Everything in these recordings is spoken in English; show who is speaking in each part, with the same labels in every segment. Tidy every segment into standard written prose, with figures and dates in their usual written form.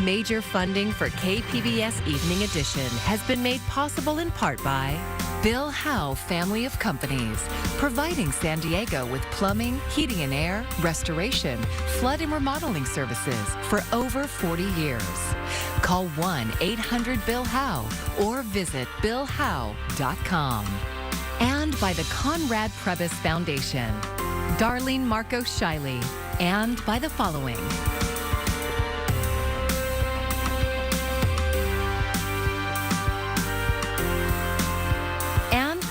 Speaker 1: Major funding for KPBS Evening Edition has been made possible in part by Bill Howe Family of Companies, providing San Diego with plumbing, heating and air, restoration, flood and remodeling services for over 40 years. Call 1-800-BILL-HOWE or visit billhowe.com. And by the Conrad Prebys Foundation, Darlene Marco Shiley, and by the following.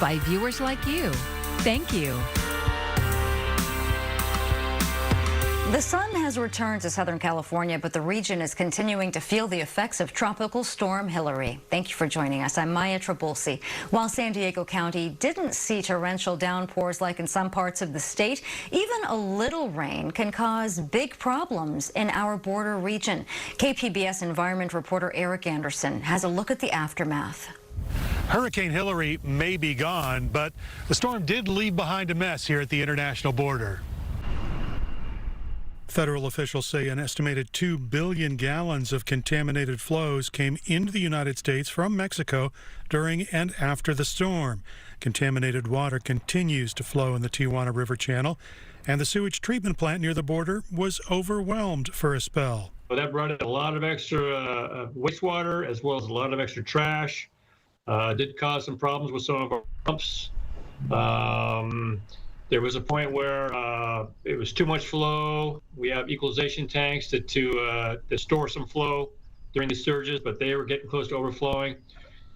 Speaker 1: By viewers like you. Thank you.
Speaker 2: The sun has returned to Southern California, but the region is continuing to feel the effects of Tropical Storm Hilary. Thank you for joining us. I'm Maya Trabulsi. While San Diego County didn't see torrential downpours like in some parts of the state, even a little rain can cause big problems in our border region. KPBS environment reporter Eric Anderson has a look at the aftermath.
Speaker 3: Hurricane Hilary may be gone, but the storm did leave behind a mess here at the international border. Federal officials say an estimated 2 billion gallons of contaminated flows came into the United States from Mexico during and after the storm. Contaminated water continues to flow in the Tijuana River Channel, and the sewage treatment plant near the border was overwhelmed for a spell.
Speaker 4: Well, that brought in a lot of extra wastewater as well as a lot of extra trash. Did cause some problems with some of our pumps. There was a point where it was too much flow. We have equalization tanks to store some flow during the surges, but they were getting close to overflowing.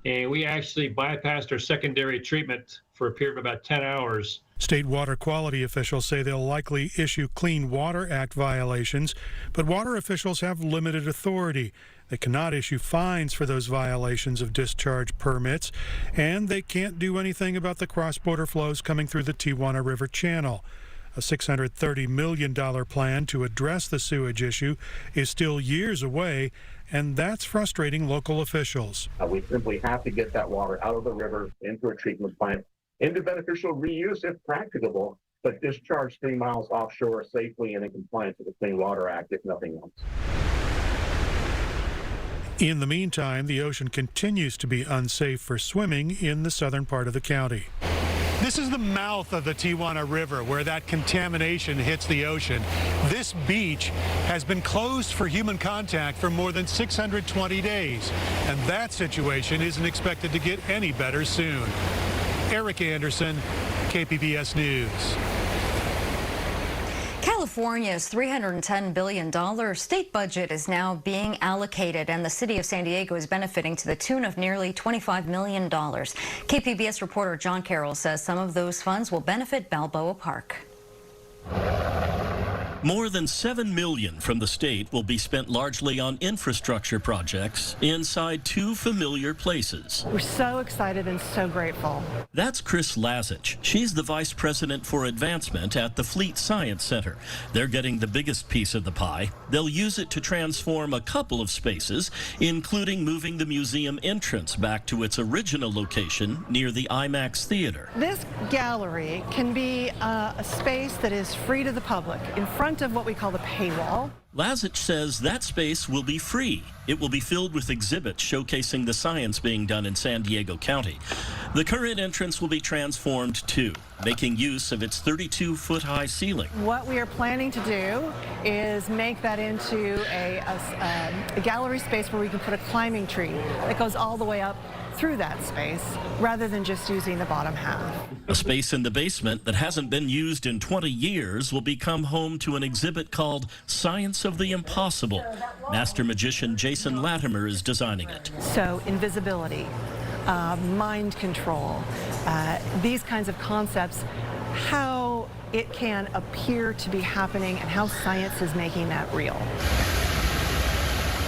Speaker 4: And we actually bypassed our secondary treatment for a period of about 10 hours.
Speaker 3: State water quality officials say they'll likely issue Clean Water Act violations, but water officials have limited authority. They cannot issue fines for those violations of discharge permits, and they can't do anything about the cross-border flows coming through the Tijuana River Channel. A $630 million plan to address the sewage issue is still years away, and that's frustrating local officials.
Speaker 5: We simply have to get that water out of the river into a treatment plant, into beneficial reuse if practicable, but discharge 3 miles offshore safely and in compliance with the Clean Water Act, if nothing else.
Speaker 3: In the meantime, the ocean continues to be unsafe for swimming in the southern part of the county. This is the mouth of the Tijuana River where that contamination hits the ocean. This beach has been closed for human contact for more than 620 days, and that situation isn't expected to get any better soon. Eric Anderson, KPBS News.
Speaker 2: California's $310 billion state budget is now being allocated, and the city of San Diego is benefiting to the tune of nearly $25 million. KPBS reporter John Carroll says some of those funds will benefit Balboa Park.
Speaker 6: More than $7 million from the state will be spent largely on infrastructure projects inside 2 familiar places.
Speaker 7: We're so excited and so grateful.
Speaker 6: That's Chris Lazich. She's the vice president for advancement at the Fleet Science Center. They're getting the biggest piece of the pie. They'll use it to transform a couple of spaces, including moving the museum entrance back to its original location near the IMAX Theater.
Speaker 7: This gallery can be a space that is free to the public in front of what we call the paywall.
Speaker 6: Lazich says that space will be free. It will be filled with exhibits showcasing the science being done in San Diego County. The current entrance will be transformed too, making use of its 32-foot-high ceiling.
Speaker 7: What we are planning to do is make that into a gallery space where we can put a climbing tree that goes all the way up through that space rather than just using the bottom half.
Speaker 6: A space in the basement that hasn't been used in 20 years will become home to an exhibit called Science of the Impossible. Master magician Jason Latimer is designing it.
Speaker 7: So invisibility, mind control, these kinds of concepts, how it can appear to be happening and how science is making that real.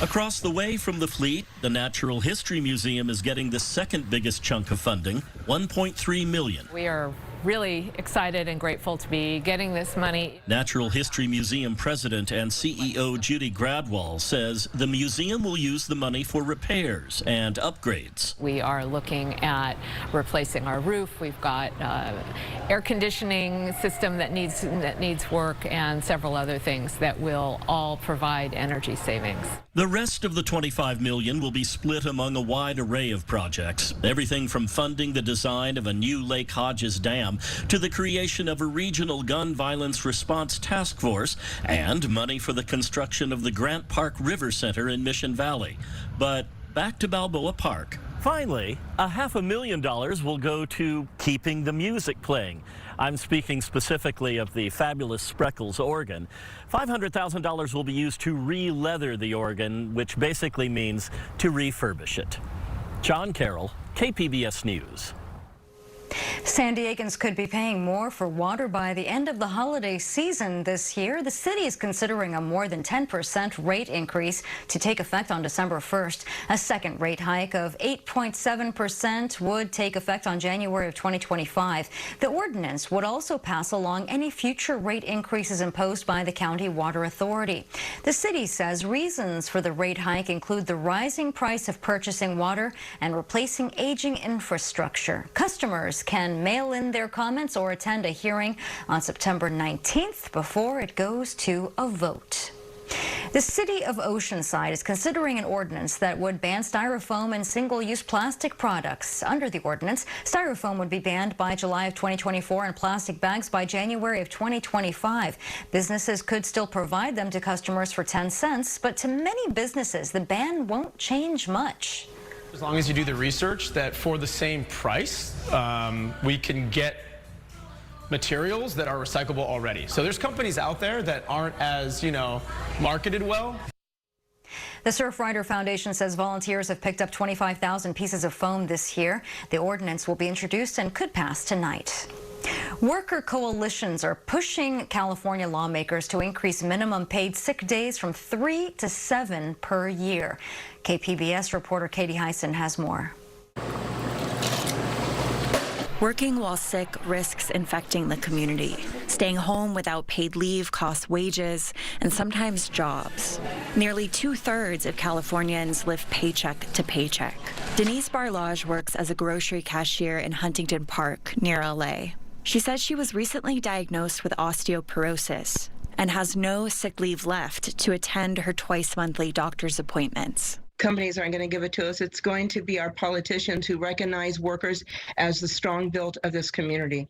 Speaker 6: Across the way from the Fleet, the Natural History Museum is getting the second biggest chunk of funding, $1.3 million.
Speaker 8: We are really excited and grateful to be getting this money.
Speaker 6: Natural History Museum President and CEO Judy Gradwall says the museum will use the money for repairs and upgrades.
Speaker 8: We are looking at replacing our roof. We've got air conditioning system that needs work, and several other things that will all provide energy savings.
Speaker 6: The rest of the $25 million will be split among a wide array of projects. Everything from funding the design of a new Lake Hodges Dam to the creation of a regional gun violence response task force and money for the construction of the Grant Park River Center in Mission Valley. But back to Balboa Park.
Speaker 9: Finally, $500,000 will go to keeping the music playing. I'm speaking specifically of the fabulous Spreckles organ. $500,000 will be used to re-leather the organ, which basically means to refurbish it. John Carroll, KPBS News.
Speaker 2: San Diegans could be paying more for water by the end of the holiday season this year. The city is considering a more than 10% rate increase to take effect on December 1st. A second rate hike of 8.7% would take effect on January of 2025. The ordinance would also pass along any future rate increases imposed by the County Water Authority. The city says reasons for the rate hike include the rising price of purchasing water and replacing aging infrastructure. Customers can mail in their comments or attend a hearing on September 19th before it goes to a vote. The city of Oceanside is considering an ordinance that would ban styrofoam and single-use plastic products. Under the ordinance, styrofoam would be banned by July of 2024 and plastic bags by January of 2025. Businesses could still provide them to customers for 10 cents, but to many businesses, the ban won't change much.
Speaker 10: As long as you do the research that for the same price, we can get materials that are recyclable already. So there's companies out there that aren't as, marketed well.
Speaker 2: The Surfrider Foundation says volunteers have picked up 25,000 pieces of foam this year. The ordinance will be introduced and could pass tonight. Worker coalitions are pushing California lawmakers to increase minimum paid sick days from 3 to 7 per year. KPBS reporter Katie Hyson has more.
Speaker 11: Working while sick risks infecting the community. Staying home without paid leave costs wages and sometimes jobs. Nearly 2/3 of Californians live paycheck to paycheck. Denise Barlage works as a grocery cashier in Huntington Park, near LA. She says she was recently diagnosed with osteoporosis and has no sick leave left to attend her twice-monthly doctor's appointments.
Speaker 12: Companies aren't going to give it to us. It's going to be our politicians who recognize workers as the strong build of this community.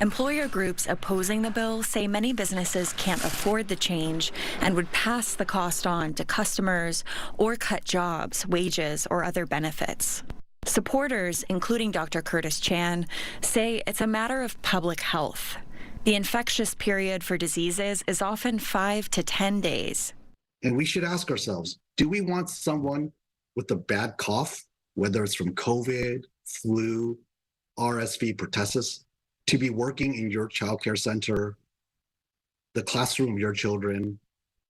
Speaker 11: Employer groups opposing the bill say many businesses can't afford the change and would pass the cost on to customers or cut jobs, wages, or other benefits. Supporters, including Dr. Curtis Chan, say it's a matter of public health. The infectious period for diseases is often 5 to 10 days.
Speaker 13: And we should ask ourselves, do we want someone with a bad cough, whether it's from COVID, flu, RSV, pertussis, to be working in your childcare center, the classroom of your children,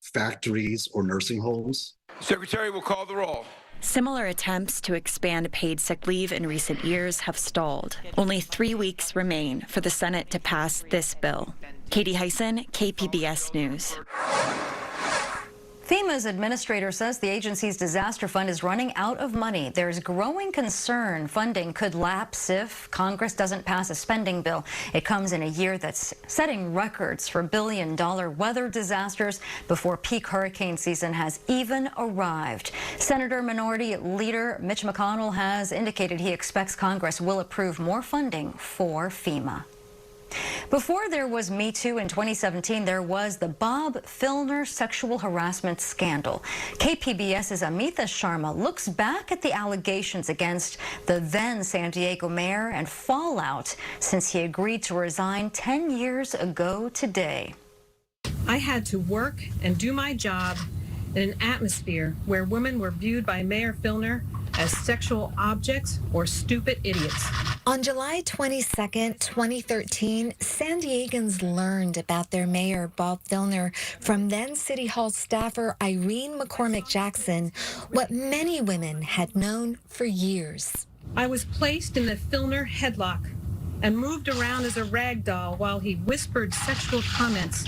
Speaker 13: factories, or nursing homes?
Speaker 14: Secretary will call the roll.
Speaker 11: Similar attempts to expand paid sick leave in recent years have stalled. Only 3 weeks remain for the Senate to pass this bill. Katie Hyson, KPBS News.
Speaker 2: FEMA's administrator says the agency's disaster fund is running out of money. There's growing concern funding could lapse if Congress doesn't pass a spending bill. It comes in a year that's setting records for billion-dollar weather disasters before peak hurricane season has even arrived. Senator Minority Leader Mitch McConnell has indicated he expects Congress will approve more funding for FEMA. Before there was Me Too in 2017, there was the Bob Filner sexual harassment scandal. KPBS's Amita Sharma looks back at the allegations against the then San Diego mayor and fallout since he agreed to resign 10 years ago today.
Speaker 15: I had to work and do my job in an atmosphere where women were viewed by Mayor Filner as sexual objects or stupid idiots.
Speaker 16: On July 22nd, 2013, San Diegans learned about their mayor, Bob Filner, from then City Hall staffer Irene McCormick Jackson, what many women had known for years.
Speaker 15: I was placed in the Filner headlock and moved around as a rag doll while he whispered sexual comments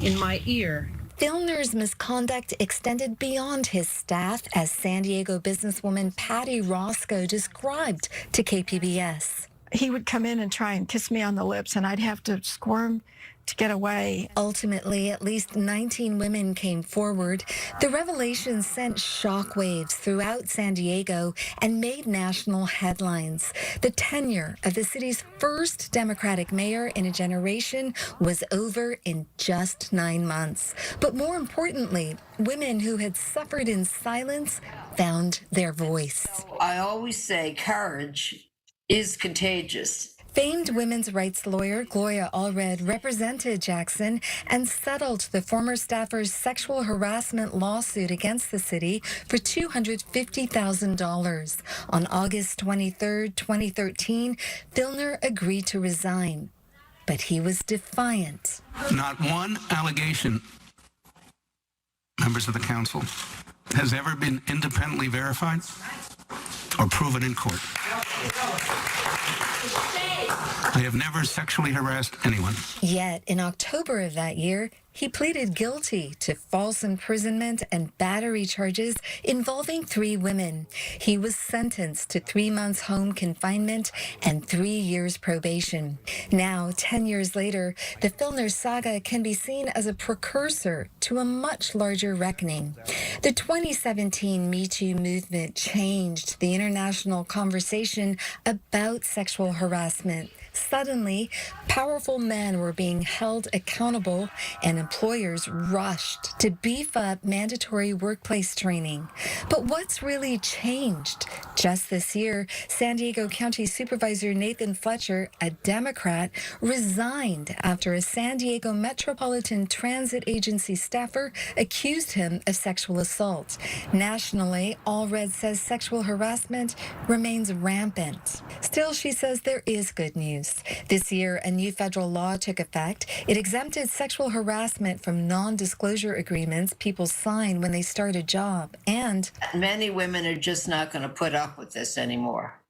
Speaker 15: in my ear.
Speaker 16: Filner's misconduct extended beyond his staff, as San Diego businesswoman Patty Roscoe described to KPBS.
Speaker 7: He would come in and try and kiss me on the lips, and I'd have to squirm to get away.
Speaker 16: Ultimately, at least 19 women came forward. The revelation sent shockwaves throughout San Diego and made national headlines. The tenure of the city's first Democratic mayor in a generation was over in just 9 months. But more importantly, women who had suffered in silence found their voice.
Speaker 17: I always say courage is contagious.
Speaker 16: Famed women's rights lawyer Gloria Allred represented Jackson and settled the former staffer's sexual harassment lawsuit against the city for $250,000. On August 23, 2013, Filner agreed to resign, but he was defiant.
Speaker 18: Not one allegation, members of the council, has ever been independently verified or proven in court. I have never sexually harassed anyone.
Speaker 16: Yet, in October of that year, he pleaded guilty to false imprisonment and battery charges involving 3 women. He was sentenced to 3 months home confinement and 3 years probation. Now, 10 years later, the Filner saga can be seen as a precursor to a much larger reckoning. The 2017 Me Too movement changed the international conversation about sexual harassment. Suddenly, powerful men were being held accountable, and employers rushed to beef up mandatory workplace training. But what's really changed? Just this year, San Diego County Supervisor Nathan Fletcher, a Democrat, resigned after a San Diego Metropolitan Transit Agency staffer accused him of sexual assault. Nationally, Allred says sexual harassment remains rampant. Still, she says there is good news. This year, a new federal law took effect. It exempted sexual harassment from non-disclosure agreements people sign when they start a job. And
Speaker 17: many women are just not going to put up with this anymore,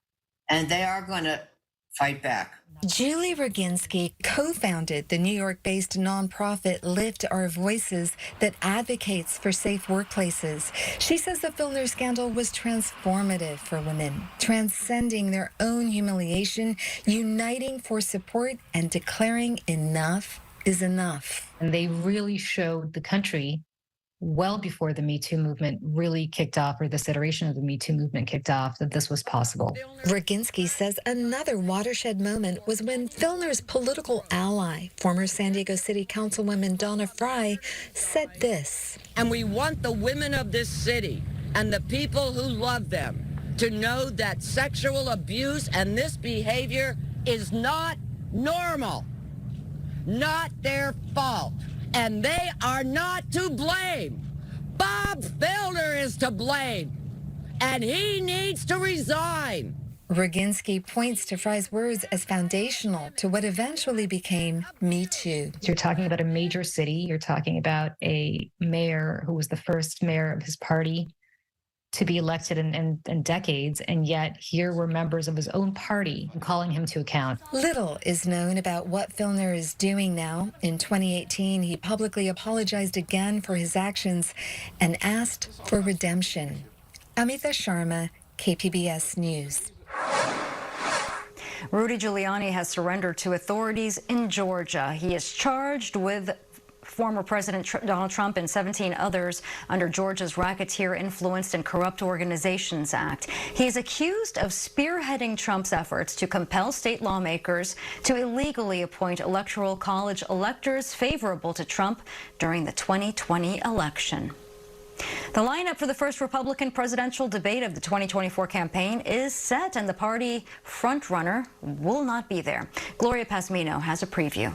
Speaker 17: and they are going to fight back.
Speaker 16: Julie Roginski co-founded the New York-based nonprofit Lift Our Voices that advocates for safe workplaces. She says the Filner scandal was transformative for women, transcending their own humiliation, uniting for support, and declaring enough is enough.
Speaker 19: And they really showed the country well before the Me Too movement really kicked off, or this iteration of the Me Too movement kicked off, that this was possible.
Speaker 16: Roginski says another watershed moment was when Filner's political ally, former San Diego City Councilwoman Donna Fry, said this.
Speaker 20: And we want the women of this city and the people who love them to know that sexual abuse and this behavior is not normal, not their fault. And they are not to blame. Bob Filner is to blame, and he needs to resign.
Speaker 16: Roginski points to Fry's words as foundational to what eventually became Me Too.
Speaker 19: You're talking about a major city. You're talking about a mayor who was the first mayor of his party to be elected in decades, and yet here were members of his own party calling him to account.
Speaker 16: Little is known about what Filner is doing now. In 2018, he publicly apologized again for his actions and asked for redemption. Amita Sharma, KPBS News.
Speaker 2: Rudy Giuliani has surrendered to authorities in Georgia. He is charged with former President Donald Trump and 17 others under Georgia's Racketeer Influenced and Corrupt Organizations Act. He is accused of spearheading Trump's efforts to compel state lawmakers to illegally appoint Electoral College electors favorable to Trump during the 2020 election. The lineup for the first Republican presidential debate of the 2024 campaign is set, and the party frontrunner will not be there. Gloria Pasmino has a preview.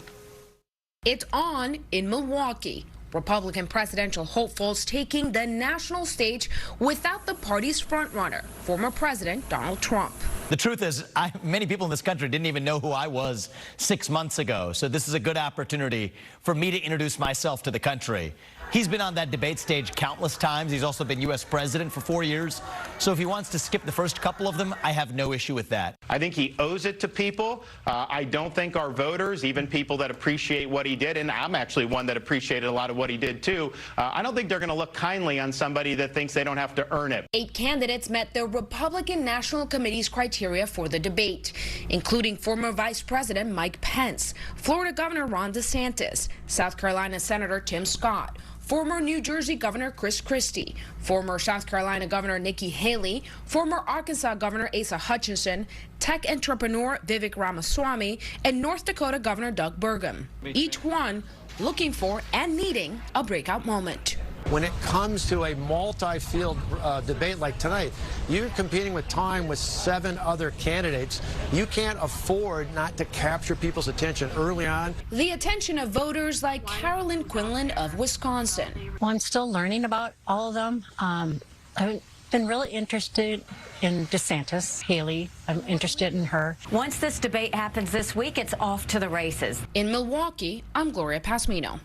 Speaker 21: It's on in Milwaukee. Republican presidential hopefuls taking the national stage without the party's frontrunner, former President Donald Trump.
Speaker 1: The truth is, many people in this country didn't even know who I was 6 months ago, so this is a good opportunity for me to introduce myself to the country. He's been on that debate stage countless times. He's also been U.S. president for 4 years. So if he wants to skip the first couple of them, I have no issue with that.
Speaker 22: I think he owes it to people. I don't think our voters, even people that appreciate what he did, and I'm actually one that appreciated a lot of what he did too, I don't think they're going to look kindly on somebody that thinks they don't have to earn it.
Speaker 21: 8 candidates met the Republican National Committee's criteria for the debate, including former Vice President Mike Pence, Florida Governor Ron DeSantis, South Carolina Senator Tim Scott, former New Jersey Governor Chris Christie, former South Carolina Governor Nikki Haley, former Arkansas Governor Asa Hutchinson, tech entrepreneur Vivek Ramaswamy, and North Dakota Governor Doug Burgum. Each one looking for and needing a breakout moment.
Speaker 23: When it comes to a multi-field debate like tonight, you're competing with time with 7 other candidates. You can't afford not to capture people's attention early on.
Speaker 21: The attention of voters like Carolyn Quinlan of Wisconsin.
Speaker 24: Well, I'm still learning about all of them. I've been really interested in DeSantis, Haley. I'm interested in her.
Speaker 25: Once this debate happens this week, it's off to the races.
Speaker 21: In Milwaukee, I'm Gloria Pasmino.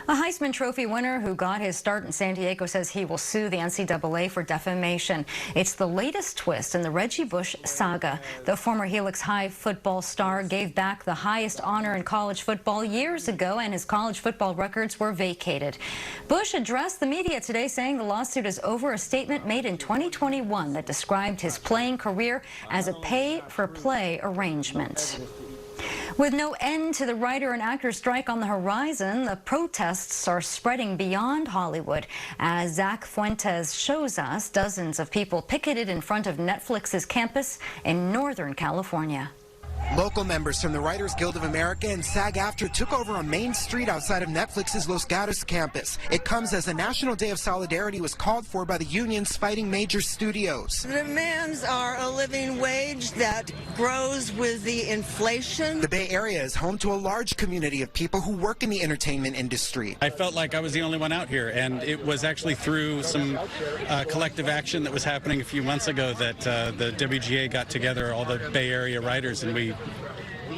Speaker 2: A Heisman Trophy winner who got his start in San Diego says he will sue the NCAA for defamation. It's the latest twist in the Reggie Bush saga. The former Helix High football star gave back the highest honor in college football years ago, and his college football records were vacated. Bush addressed the media today, saying the lawsuit is over a statement made in 2021 that described his playing career as a pay-for-play arrangement. With no end to the writer and actor strike on the horizon, the protests are spreading beyond Hollywood. As Zach Fuentes shows us, dozens of people picketed in front of Netflix's campus in Northern California.
Speaker 26: Local members from the Writers Guild of America and SAG-AFTRA took over on Main Street outside of Netflix's Los Gatos campus. It comes as a National Day of Solidarity was called for by the unions fighting major studios.
Speaker 27: The demands are a living wage that grows with the inflation.
Speaker 26: The Bay Area is home to a large community of people who work in the entertainment industry.
Speaker 28: I felt like I was the only one out here, and it was actually through some collective action that was happening a few months ago that the WGA got together, all the Bay Area writers, and we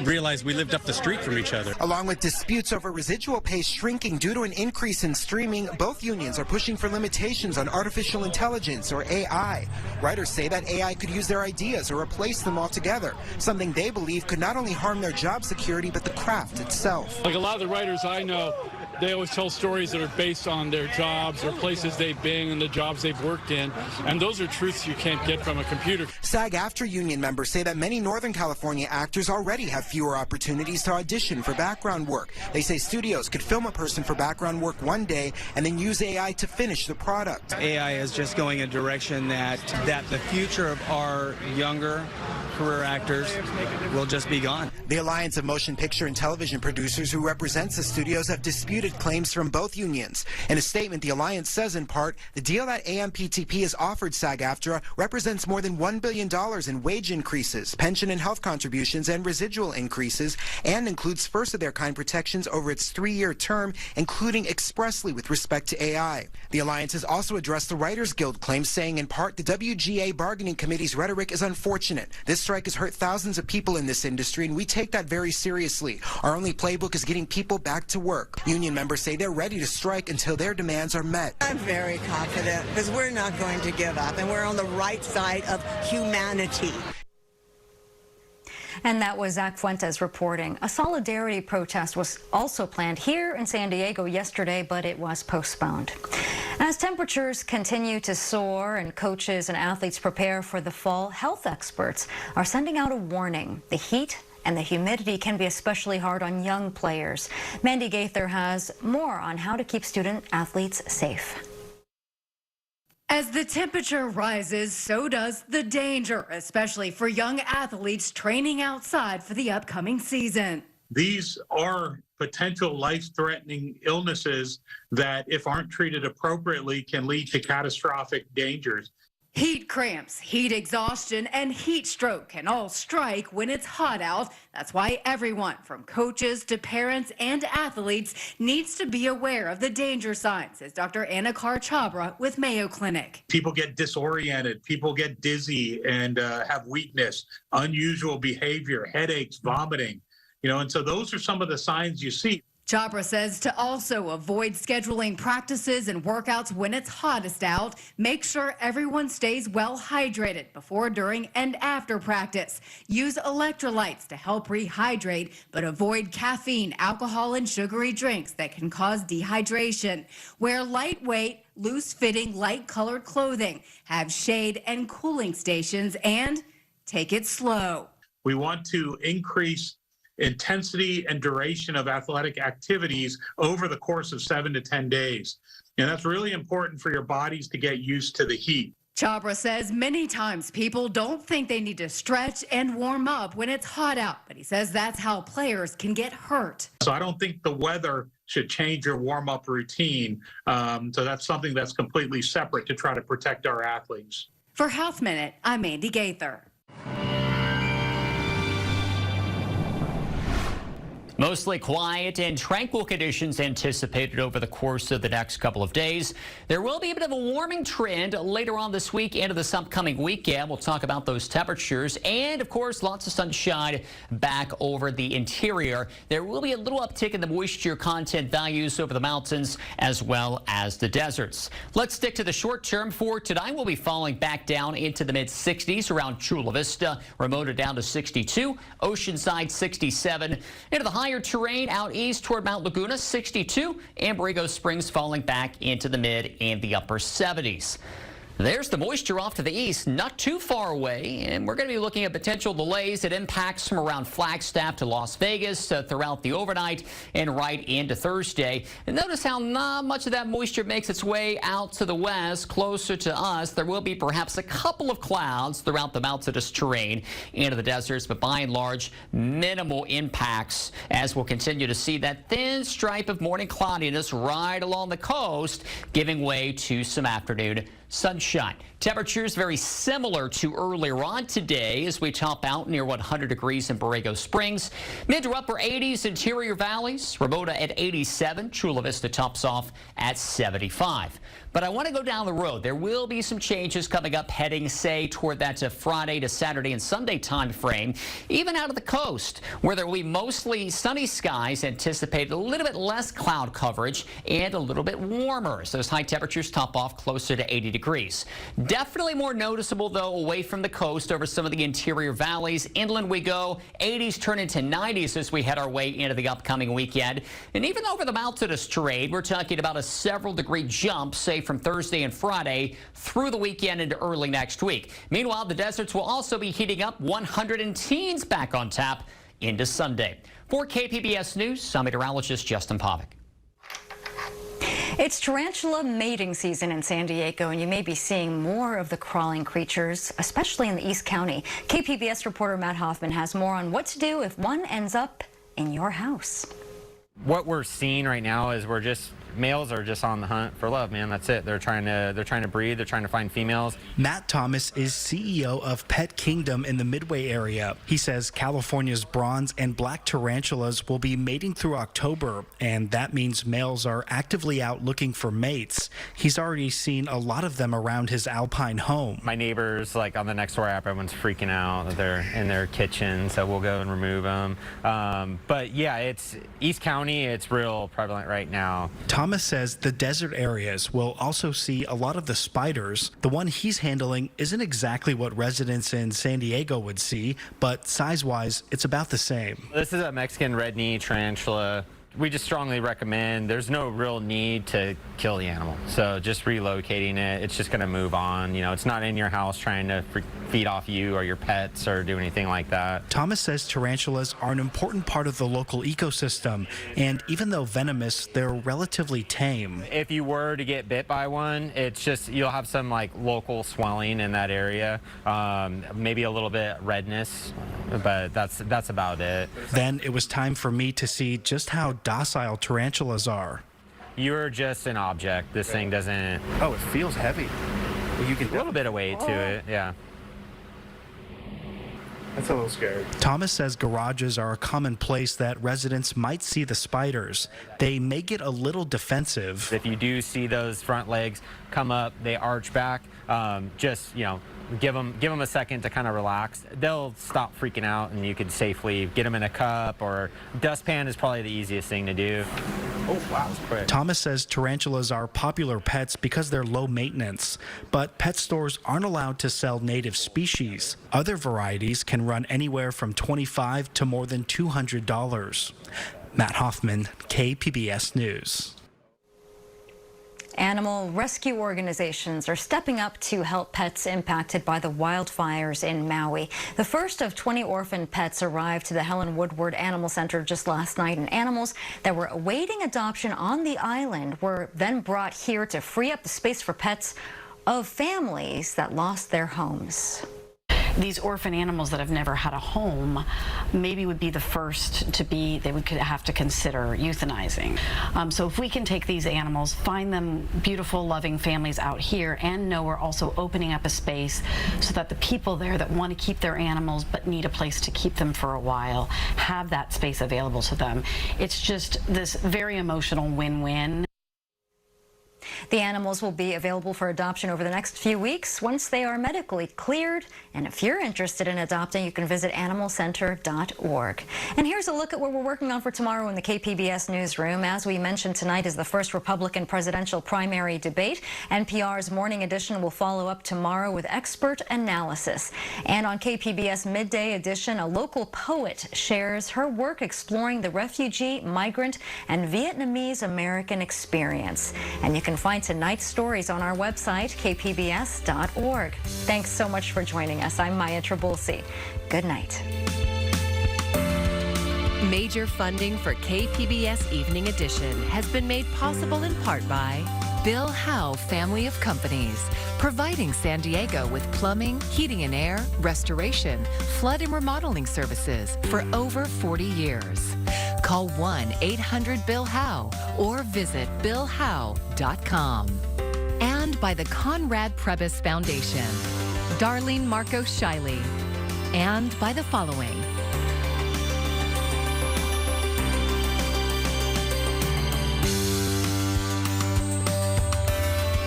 Speaker 28: realized we lived up the street from each other.
Speaker 26: Along with disputes over residual pay shrinking due to an increase in streaming, both unions are pushing for limitations on artificial intelligence, or AI. Writers say that AI could use their ideas or replace them altogether, something they believe could not only harm their job security but the craft itself.
Speaker 29: Like a lot of the writers I know, they always tell stories that are based on their jobs or places they've been and the jobs they've worked in, and those are truths you can't get from a computer.
Speaker 26: SAG-AFTRA union members say that many Northern California actors already have fewer opportunities to audition for background work. They say studios could film a person for background work one day and then use AI to finish the product.
Speaker 30: AI is just going a direction that the future of our younger career actors will just be gone.
Speaker 26: The Alliance of Motion Picture and Television Producers, who represents the studios, have disputed claims from both unions. In a statement, the Alliance says, in part, the deal that AMPTP has offered SAG-AFTRA represents more than $1 billion in wage increases, pension and health contributions, and residual increases, and includes first-of-their-kind protections over its 3-year term, including expressly with respect to AI. The Alliance has also addressed the Writers Guild claims, saying, in part, the WGA Bargaining Committee's rhetoric is unfortunate. This strike has hurt thousands of people in this industry, and we take that very seriously. Our only playbook is getting people back to work. Union members say they're ready to strike until their demands are met.
Speaker 27: I'm very confident because we're not going to give up, and we're on the right side of humanity.
Speaker 2: And that was Zach Fuentes reporting. A solidarity protest was also planned here in San Diego yesterday, but it was postponed. As temperatures continue to soar and coaches and athletes prepare for the fall, health experts are sending out a warning. The heat and the humidity can be especially hard on young players. Mandy Gaither has more on how to keep student athletes safe.
Speaker 31: As the temperature rises, so does the danger, especially for young athletes training outside for the upcoming season.
Speaker 32: These are potential life-threatening illnesses that, if aren't treated appropriately, can lead to catastrophic dangers.
Speaker 31: Heat cramps, heat exhaustion, and heat stroke can all strike when it's hot out. That's why everyone, from coaches to parents and athletes, needs to be aware of the danger signs, says Dr. Anna Chabra with Mayo Clinic.
Speaker 32: People get disoriented, people get dizzy and have weakness, unusual behavior, headaches, vomiting, and so those are some of the signs you see.
Speaker 31: Chabra says to also avoid scheduling practices and workouts when it's hottest out. Make sure everyone stays well hydrated before, during, and after practice. Use electrolytes to help rehydrate, but avoid caffeine, alcohol, and sugary drinks that can cause dehydration. Wear lightweight, loose-fitting, light-colored clothing. Have shade and cooling stations, and take it slow.
Speaker 32: We want to increase intensity and duration of athletic activities over the course of 7 to 10 days. And that's really important for your bodies to get used to the heat.
Speaker 31: Chabra says many times people don't think they need to stretch and warm up when it's hot out, but he says that's how players can get hurt.
Speaker 32: So I don't think the weather should change your warm-up routine. So that's something that's completely separate to try to protect our athletes.
Speaker 31: For Health Minute, I'm Andy Gaither.
Speaker 3: Mostly quiet and tranquil conditions anticipated over the course of the next couple of days. There will be a bit of a warming trend later on this week into this upcoming weekend. We'll talk about those temperatures and, of course, lots of sunshine back over the interior. There will be a little uptick in the moisture content values over the mountains as well as the deserts. Let's stick to the short term for tonight. We'll be falling back down into the mid-60s around Chula Vista, Ramona down to 62, Oceanside 67, into the higher terrain out east toward Mount Laguna 62, and Borrego Springs falling back into the mid and the upper 70s. There's the moisture off to the east, not too far away, and we're going to be looking at potential delays that impacts from around Flagstaff to Las Vegas throughout the overnight and right into Thursday. And notice how not much of that moisture makes its way out to the west, closer to us. There will be perhaps a couple of clouds throughout the mountainous terrain into the deserts, but by and large, minimal impacts as we'll continue to see that thin stripe of morning cloudiness right along the coast, giving way to some afternoon sunshine. Temperatures very similar to earlier on today as we top out near 100 degrees in Borrego Springs. Mid to upper 80s interior valleys. Ramona at 87. Chula Vista tops off at 75. But I want to go down the road. There will be some changes coming up heading, say, toward that Friday to Saturday and Sunday time frame. Even out of the coast, where there will be mostly sunny skies, anticipated a little bit less cloud coverage and a little bit warmer as those high temperatures top off closer to 80 degrees. Definitely more noticeable, though, away from the coast over some of the interior valleys. Inland we go. 80s turn into 90s as we head our way into the upcoming weekend. And even over the mountainous terrain, we're talking about a several degree jump, say, from Thursday and Friday through the weekend into early next week. Meanwhile, the deserts will also be heating up. 100 and teens back on tap into Sunday. For KPBS News, I'm meteorologist Justin Pavic.
Speaker 2: It's tarantula mating season in San Diego, and you may be seeing more of the crawling creatures, especially in the East County. KPBS reporter Matt Hoffman has more on what to do if one ends up in your house.
Speaker 4: What we're seeing right now is males are just on the hunt for love, man. That's it. They're trying to breed. They're trying to find females.
Speaker 5: Matt Thomas is CEO of Pet Kingdom in the Midway area. He says California's bronze and black tarantulas will be mating through October, and that means males are actively out looking for mates. He's already seen a lot of them around his alpine home.
Speaker 4: My neighbors, like on the next door app, everyone's freaking out that they're in their kitchen, so we'll go and remove them. But yeah, it's East County. It's real prevalent right now.
Speaker 5: Thomas says the desert areas will also see a lot of the spiders. The one he's handling isn't exactly what residents in San Diego would see, but size-wise, it's about the same.
Speaker 4: This is a Mexican red knee tarantula. We just strongly recommend, there's no real need to kill the animal. So just relocating it, it's just going to move on. It's not in your house trying to feed off you or your pets or do anything like that.
Speaker 5: Thomas says tarantulas are an important part of the local ecosystem, and even though venomous, they're relatively tame.
Speaker 4: If you were to get bit by one, it's just, you'll have some local swelling in that area, maybe a little bit redness, but that's about it.
Speaker 5: Then it was time for me to see just how docile tarantulas are.
Speaker 4: You're just an object. This thing doesn't...
Speaker 5: Oh, it feels heavy.
Speaker 23: You can
Speaker 4: a little bit of weight to it, yeah.
Speaker 23: That's a little scary.
Speaker 5: Thomas says garages are a common place that residents might see the spiders. They may get a little defensive.
Speaker 4: If you do see those front legs come up, they arch back, just, give them a second to kind of relax. They'll stop freaking out, and you could safely get them in a cup, or dustpan is probably the easiest thing to do. Oh, wow, that was quick.
Speaker 5: Thomas says tarantulas are popular pets because they're low maintenance, but pet stores aren't allowed to sell native species. Other varieties can run anywhere from $25 to more than $200. Matt Hoffman, KPBS News.
Speaker 2: Animal rescue organizations are stepping up to help pets impacted by the wildfires in Maui. The first of 20 orphan pets arrived to the Helen Woodward Animal Center just last night, and animals that were awaiting adoption on the island were then brought here to free up the space for pets of families that lost their homes.
Speaker 6: These orphan animals that have never had a home maybe would be the first to be, they would have to consider euthanizing. So if we can take these animals, find them beautiful, loving families out here, and know we're also opening up a space so that the people there that want to keep their animals but need a place to keep them for a while have that space available to them. It's just this very emotional win-win.
Speaker 2: The animals will be available for adoption over the next few weeks once they are medically cleared. And if you're interested in adopting, you can visit animalcenter.org. And here's a look at what we're working on for tomorrow in the KPBS newsroom. As we mentioned, tonight is the first Republican presidential primary debate. NPR's Morning Edition will follow up tomorrow with expert analysis. And on KPBS Midday Edition, a local poet shares her work exploring the refugee, migrant, and Vietnamese American experience. And you can find tonight's stories on our website, kpbs.org. Thanks so much for joining us. I'm Maya Trabulsi. Good night.
Speaker 7: Major funding for KPBS Evening Edition has been made possible in part by Bill Howe Family of Companies, providing San Diego with plumbing, heating and air, restoration, flood and remodeling services for over 40 years. Call 1-800-BILL-HOWE or visit billhowe.com. And by the Conrad Prebys Foundation, Darlene Marcos Shiley. And by the following: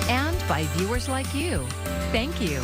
Speaker 7: and by viewers like you. Thank you.